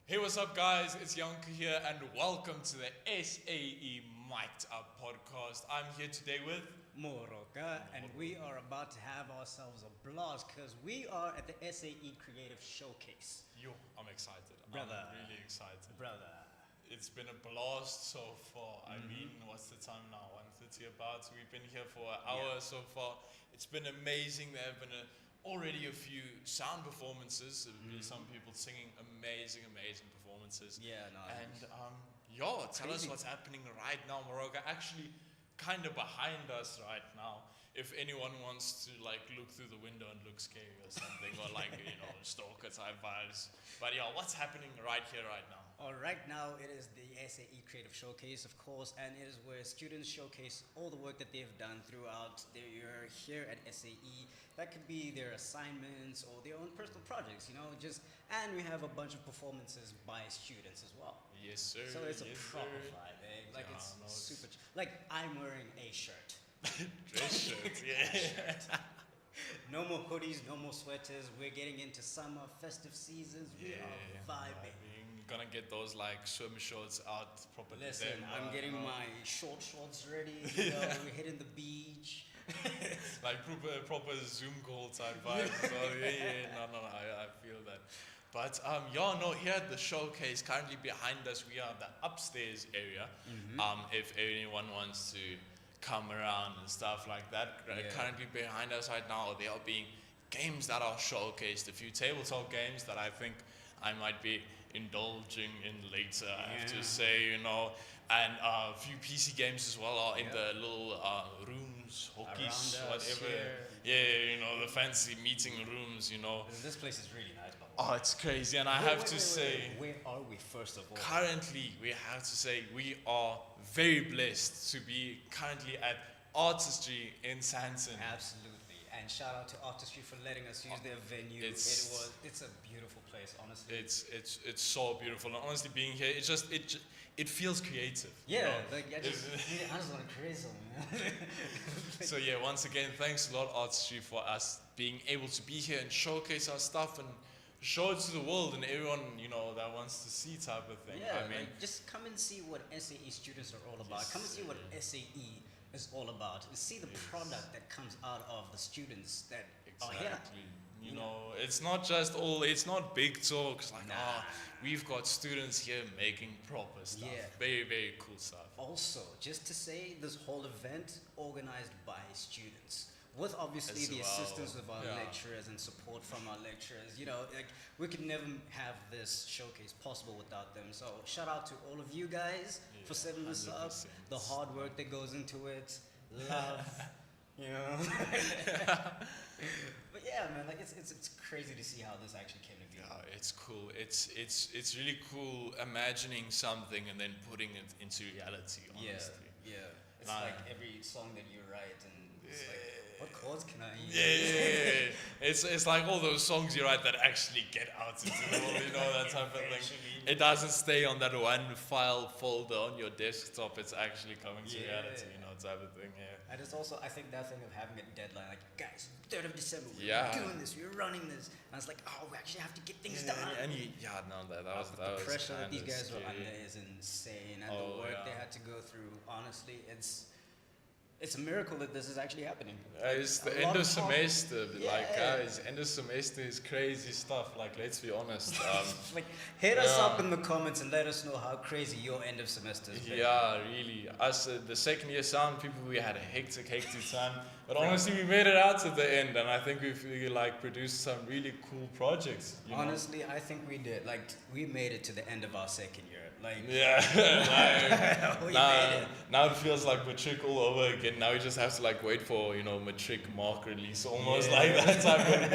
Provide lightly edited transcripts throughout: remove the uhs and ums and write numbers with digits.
Hey, what's up, guys? It's Yanko here, and welcome to the SAE Mic'd podcast. I'm here today with Moroka, and we are about to have ourselves a blast because we are at the SAE Creative Showcase. Yo. I'm excited. Brother. I'm really excited. Brother. It's been a blast so far. I mean, what's the time now? 1:30 about. We've been here for an hour so far. It's been amazing. There have been already a few sound performances. Some people singing amazing performances. Yeah, nice. And tell us Crazy. what's happening right now, Moroka. Actually, kind of behind us right now. If anyone wants to like look through the window and look scary or something, or like stalker type vibes. But yeah, what's happening right here, right now? Right now it is the SAE Creative Showcase, of course, and it is where students showcase all the work that they've done throughout their year here at SAE. That could be their assignments or their own personal projects, and we have a bunch of performances by students as well. Yes, sir. So it's a yes, proper sir. vibe, eh? Like Yeah, it's no, it's- super. Like I'm wearing a shirt. Dress shirts, yeah. No more hoodies, no more sweaters. We're getting into summer, festive seasons. We Yeah, are vibing. Gonna get those like swim shorts out properly. Listen, I'm getting my short shorts ready. We're hitting the beach. like proper Zoom call type vibe. So no, I feel that. But here at the showcase, currently behind us, we are the upstairs area. If anyone wants to come around and stuff like that, currently behind us right now, there are being games that are showcased. A few tabletop games that I think I might be indulging in later. I have to say, and a few PC games as well are in the little rooms, hockeys, Around us, whatever. The fancy meeting rooms. This place is really nice. Oh, it's crazy, and I have to say, where are we first of all? currently, we have to say we are very blessed to be currently at Artistry in Sandton. Absolutely. And shout out to Artistry for letting us use their venue. It's it's a beautiful place, honestly. It's so beautiful, and honestly, being here, it feels creative. I just want to create something. So once again, thanks a lot, Artistry, for us being able to be here and showcase our stuff and show it to the world and everyone that wants to see type of thing. Yeah, I mean, just come and see what SAE students are all about. Yes, Come and see what SAE is all about. And see the product that comes out of the students that are here. exactly. It's not big talks like, we've got students here making proper stuff. Yeah. Very, very cool stuff. Also, just to say, this whole event organized by students. With obviously As the well, assistance of our yeah. lecturers and support from our lecturers. We could never have this showcase possible without them. So shout out to all of you guys for setting this up. 100%. The hard work that goes into it, love, But yeah, man, it's crazy to see how this actually came to be. Yeah, it's cool. It's really cool imagining something and then putting it into reality, honestly. Yeah. It's Nah. like every song that you write, and it's like, what chords can I use? Yeah. It's like all those songs you write that actually get out into the world, that type of thing. Eventually. It doesn't stay on that one file folder on your desktop. It's actually coming to reality, type of thing. Yeah. And it's also, I think, that thing of having a deadline, like, guys, 3rd of December, we're Yeah. doing this, we're running this. And it's like, we actually have to get things done. That was The pressure that these kinda guys were scary. under is insane, and Oh, the work yeah. they had to go through, honestly, it's a miracle that this is actually happening. It's the A end lot of of hard- semester, Yeah. guys. End of semester is crazy stuff. Like, let's be honest. Like, hit us up in the comments and let us know how crazy your end of semester is. Yeah, really. Us, the second year sound people, we had a hectic time. But honestly, we made it out to the end, and I think we've produced some really cool projects. Honestly, I think we did. Like, we made it to the end of our second year. Like, Yeah. we made it. Now it feels like matric all over again. Now we just have to wait for matric mark release, almost like that type of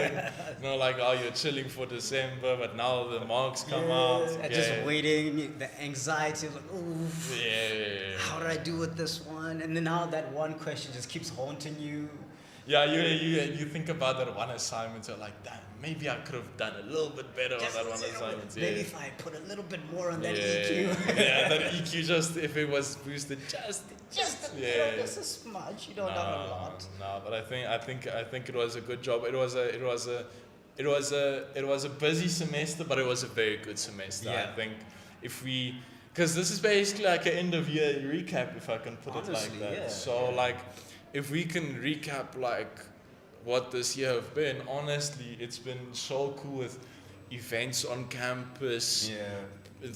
thing. Like, you're chilling for December, but now the marks come out. And just waiting, the anxiety of like, oof. Yeah. How did I do with this one? And then now that one question just keeps haunting you. Yeah, you think about that one assignment, you're like, damn, maybe I could have done a little bit better on Just that a one little assignment. bit. Yeah. Maybe if I put a little bit more on that yeah, EQ. yeah, that EQ just if it was boosted just just a yeah. little, just a smudge. Not a lot. No, but I think it was a good job. It was a it was a busy semester, but it was a very good semester. Yeah. I think if we, because this is basically like an end of year recap, if I can put it Honestly, like that. yeah, So yeah. like, if we can recap like what this year have been, honestly, it's been so cool with events on campus,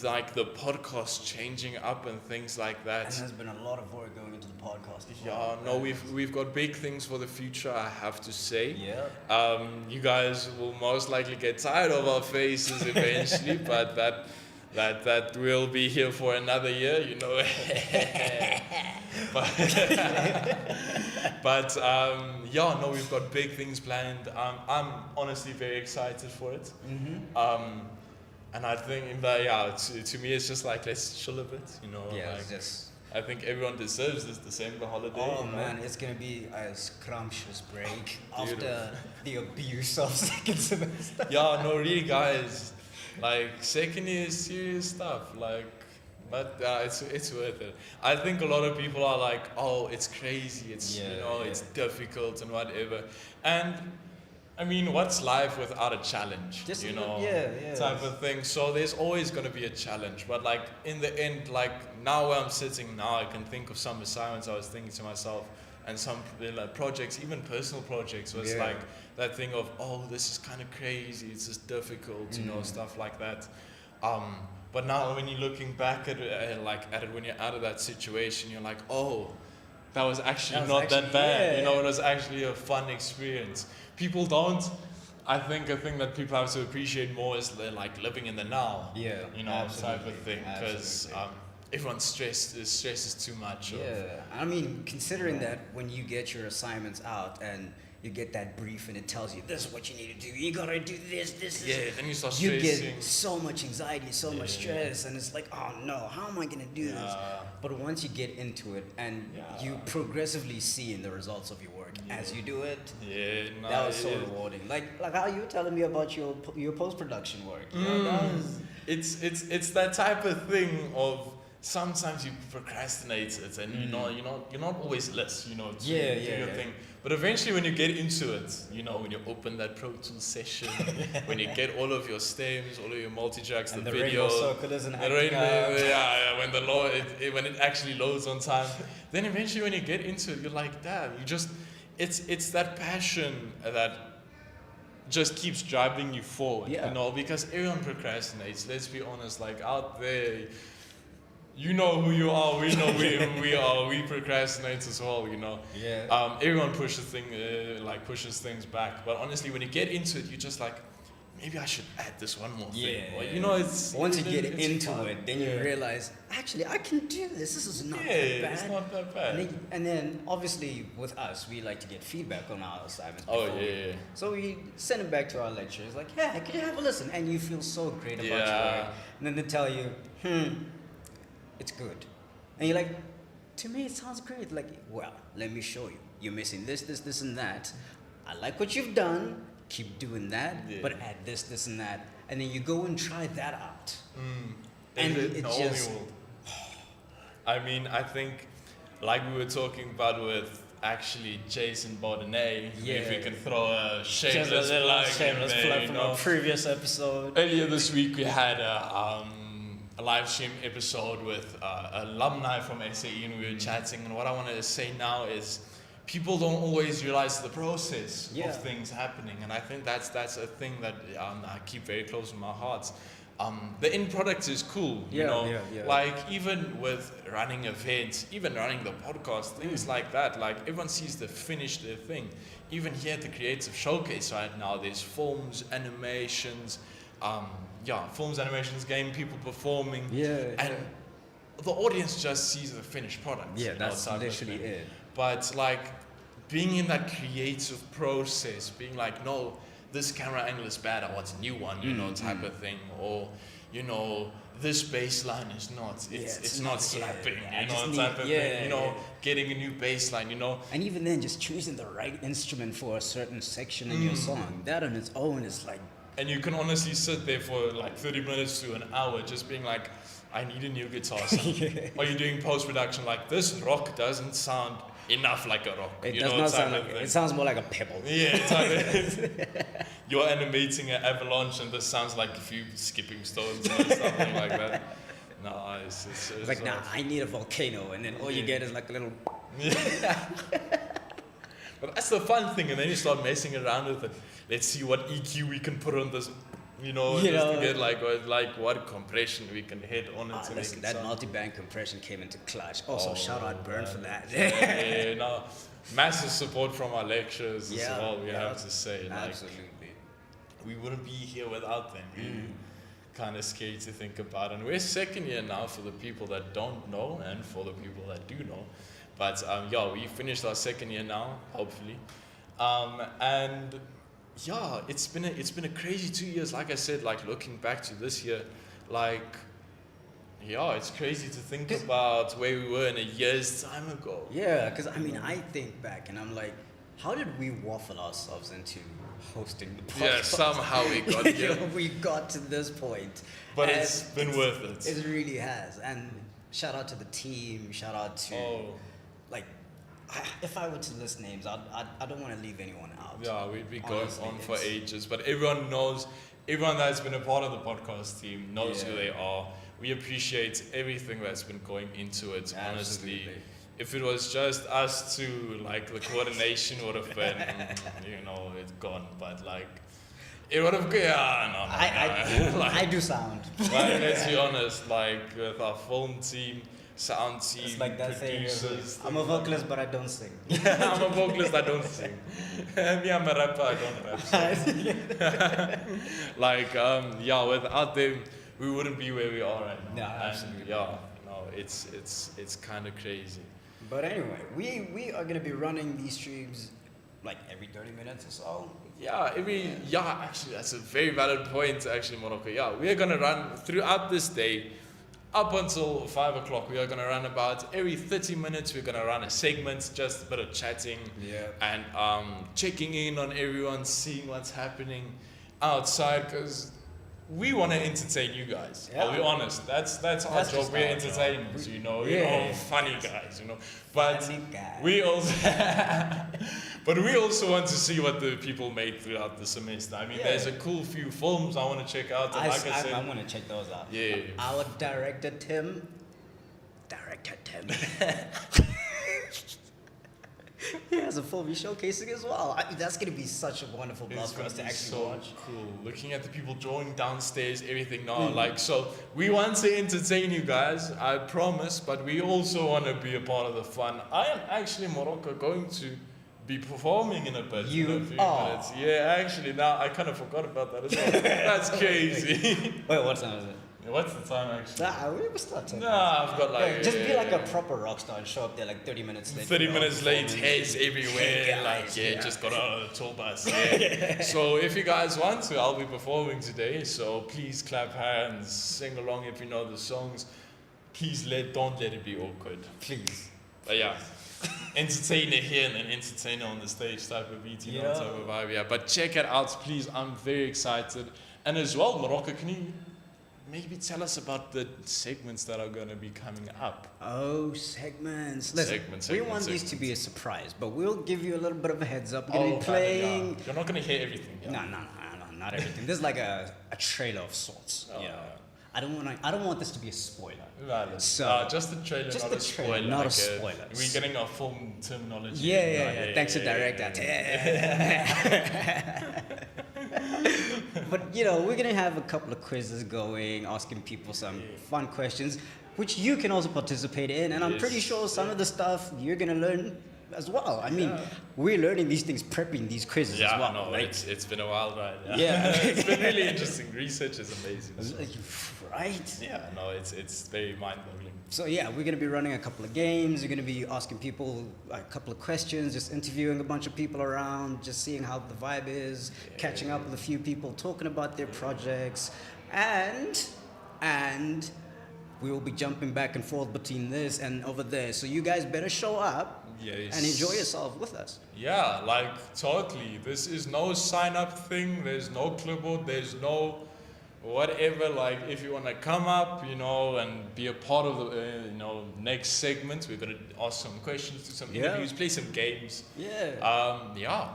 like the podcast changing up and things like And that. there's been a lot of work going into the podcast as Yeah, well. no, we've got big things for the future, I have to say. Yeah. You guys will most likely get tired of our faces eventually, but that will be here for another year, you know. but yeah, no, we've got big things planned. I'm honestly very excited for it. And I think that, yeah, to me it's just like, let's chill a bit, you know. Yeah, like, it's just. I think everyone deserves this December holiday. Oh you know? man, it's gonna be a scrumptious break after the abuse of second semester. Yeah, no, really, guys. Like, second year is serious stuff. Like, but it's worth it. I think a lot of people are like, oh, it's crazy. It's it's difficult and whatever. And I mean, what's life without a challenge? Just you know, yeah. type of thing. So there's always gonna be a challenge. But like in the end, like now where I'm sitting now, I can think of some assignments I was thinking to myself, and some like, projects, even personal projects, was like that thing of, oh, this is kind of crazy. It's just difficult, you know, stuff like that. But now when you're looking back at it, when you're out of that situation, you're like, oh, that was actually not that bad. You know, it was actually a fun experience. People don't. I think a thing that people have to appreciate more is like living in the now. Yeah, you know, type of thing. Because everyone's stresses too much. Yeah, I mean, considering that when you get your assignments out and you get that brief and it tells you this is what you need to do, you gotta do this. Yeah, then you start you stressing. get so much anxiety, so much stress, and it's like, oh no, how am I gonna do this? But once you get into it and you progressively see in the results of your work as you do it, that was so rewarding. Like how you were telling me about your post-production work. You know, that was, it's that type of thing of sometimes you procrastinate it and you're not always less, you know, to do your thing. But eventually when you get into it, you know, when you open that Pro Tools session, when you get all of your stems, all of your multi-tracks, the video, rainbow circle isn't the acting rainbow, when it actually loads on time, then eventually when you get into it, you're like, damn, it's that passion that just keeps driving you forward, you know, because everyone procrastinates. Let's be honest, like out there, you know who you are, we know who we are. We procrastinate as well, you know. Yeah. Everyone pushes things back. But honestly, when you get into it, you're just like, maybe I should add this one more thing. Or, you know, it's once you get into fun. it, then you realize, actually, I can do this. This is not that bad. It's not that bad. And then obviously with us, we like to get feedback on our assignments. So we send it back to our lecturers, like, hey, can you have a listen? And you feel so great about your work. And then they tell you, it's good. And you're like, to me it sounds great. Like, well, let me show you. You're missing this, and that. I like what you've done. Keep doing that, but add this, and that. And then you go and try that out. And it just... I mean, I think, like we were talking about with actually Jason Baudenet, if we can throw a shameless plug from our previous episode. Earlier this week we had a live stream episode with alumni from SAE, and we were chatting, and what I wanted to say now is people don't always realize the process of things happening, and I think that's a thing that I keep very close to my heart. The end product is cool, you know, like even with running events, even running the podcast, things like that, like everyone sees the finished thing. Even here at the Creative Showcase right now, there's films, animations, game people performing, and the audience just sees the finished product. Yeah, that's literally it. But like being in that creative process, being like, no, this camera angle is bad, I want a new one, you know, type of thing, or you know, this bass line is not, it's not slapping, you know, type of thing, you know, getting a new bass line, you know. And even then, just choosing the right instrument for a certain section in your song, that on its own is like. And you can honestly sit there for like 30 minutes to an hour just being like, I need a new guitar sound. Are you doing post-production like this rock doesn't sound enough like a rock? It does not sound like it sounds more like a pebble. Yeah, it's like you're animating an avalanche and this sounds like a few skipping stones or something like that. No, it's like, nah, I need a volcano, and then all you get is like a little. But that's the fun thing, and then you start messing around with it. Let's see what EQ we can put on this, just to get like what compression we can hit on it to make it that sound. multi-band compression came into clutch. Also, shout out Burn for that. No, massive support from our lecturers as well. We have to say, like, absolutely, we wouldn't be here without them. Kind of scary to think about, and we're second year now for the people that don't know and for the people that do know. But we finished our second year now, hopefully, and it's been a crazy 2 years. Like I said, like looking back to this year, like it's crazy to think about where we were in a year's time ago. Yeah, because I mean, I think back and I'm like, how did we waffle ourselves into hosting the podcast? Yeah, somehow we got here. We got to this point, but it's been worth it. It really has, and shout out to the team. Shout out to if I were to list names, I don't want to leave anyone out. Yeah, we'd be going on for ages, but everyone knows, everyone that's been a part of the podcast team knows who they are. We appreciate everything that's been going into it, honestly. If it was just us two, like, the coordination would have been, it's gone, but like, it would have, I do sound. But let's be honest, like, with our film team, sound team, it's like that producers. I'm a vocalist, but I don't sing. I'm a vocalist, I don't sing. Me, I'm a rapper, I don't rap. So. Without them, we wouldn't be where we are right now. Yeah, absolutely. It's kind of crazy. But anyway, we are gonna be running these streams like every 30 minutes or so. Actually, that's a very valid point, actually, Morocco. Yeah, we are gonna run throughout this day. Up until 5 o'clock, we are going to run about every 30 minutes. We're going to run a segment, just a bit of chatting and checking in on everyone, seeing what's happening outside, because we want to entertain you guys. I'll be honest. That's our job. We're entertainers, funny guys, But we also, but we also want to see what the people made throughout the semester. I mean, there's a cool few films I want to check out. I want to check those out. Yeah. Our director Tim. He has a film he's showcasing as well. That's going to be such a wonderful blast for us to actually watch. Cool. Looking at the people drawing downstairs, everything now. So we want to entertain you guys, I promise, but we also want to be a part of the fun. I am actually, Morocco, going to be performing in a bit. In a few minutes. Yeah, actually, now I kind of forgot about that as well. That's crazy. Wait, what time is it? What's the time actually? We will start talking. I've got like... just be like a proper rock star and show up there like 30 minutes late. 30 minutes late, hairs everywhere, just got out of the tour bus. Yeah. So if you guys want to, I'll be performing today, so please clap hands, sing along if you know the songs. Please don't let it be awkward. Please. But yeah, entertainer here and then entertainer on the stage type of beat, type of vibe, But check it out, please, I'm very excited. And as well, Morocco, can you maybe tell us about the segments that are going to be coming up? Oh, segments. Listen, we want these to be a surprise, but we'll give you a little bit of a heads up. We're going to be playing... You're not going to hear everything. No, not everything. This is like a trailer of sorts. I don't want this to be a spoiler. So just the trailer, not a spoiler. Not a spoiler. We're getting our film terminology. Yeah. Thanks to director. But we're gonna have a couple of quizzes going, asking people some fun questions, which you can also participate in. And I'm pretty sure some of the stuff you're gonna learn as well. I mean, we're learning these things, prepping these quizzes as well. No, it's been a wild ride. It's been really interesting. Research is amazing. Right? Yeah, no, it's very mind-boggling. So we're going to be running a couple of games. We're going to be asking people a couple of questions, just interviewing a bunch of people around, just seeing how the vibe is, catching up with a few people, talking about their projects, and we will be jumping back and forth between this and over there. So you guys better show up and enjoy yourself with us. Yeah, totally. This is no sign-up thing. There's no clipboard. There's no whatever, like if you want to come up, you know, and be a part of the, you know, next segment, we're going to ask some questions, do some interviews, play some games. Yeah.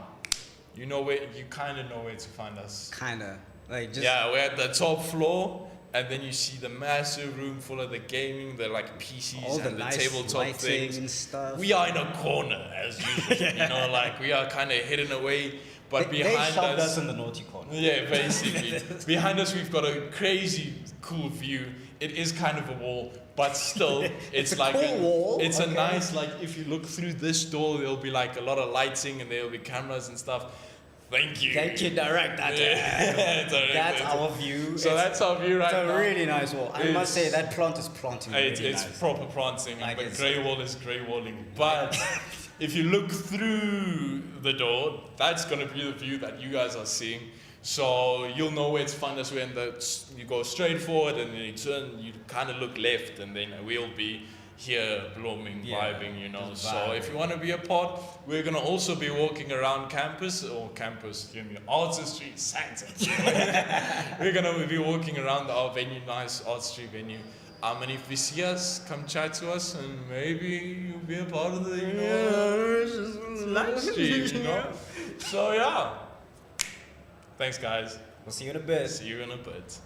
You know where, you kind of know where to find us. Kinda. Like just. Yeah, we're at the top floor. And then you see the massive room full of the gaming, the like PCs all and the nice tabletop things. And stuff. We are in a corner as usual, you know, like we are kind of hidden away. But behind us in the naughty corner. Yeah, basically. Behind us, we've got a crazy cool view. It is kind of a wall, but still, it's like cool wall. It's a nice, like if you look through this door, there'll be like a lot of lighting and there'll be cameras and stuff. Thank you. Thank you, Direct. That's our view. So that's our view right now. It's a really nice wall. I must say that plant is planting. It's nice. proper planting, like but grey wall is grey walling. But if you look through the door, that's gonna be the view that you guys are seeing. So you'll know where to find us when you go straight forward and then you turn, you kind of look left, and then we'll be here blooming, vibing, you know. So if you want to be a part, we're going to also be walking around campus, artistry, Santa. We're going to be walking around our venue, nice artistry venue. And if you see us, come chat to us, and maybe you'll be a part of the, you know, live stream, you know. So yeah. Thanks, guys. We'll see you in a bit. See you in a bit.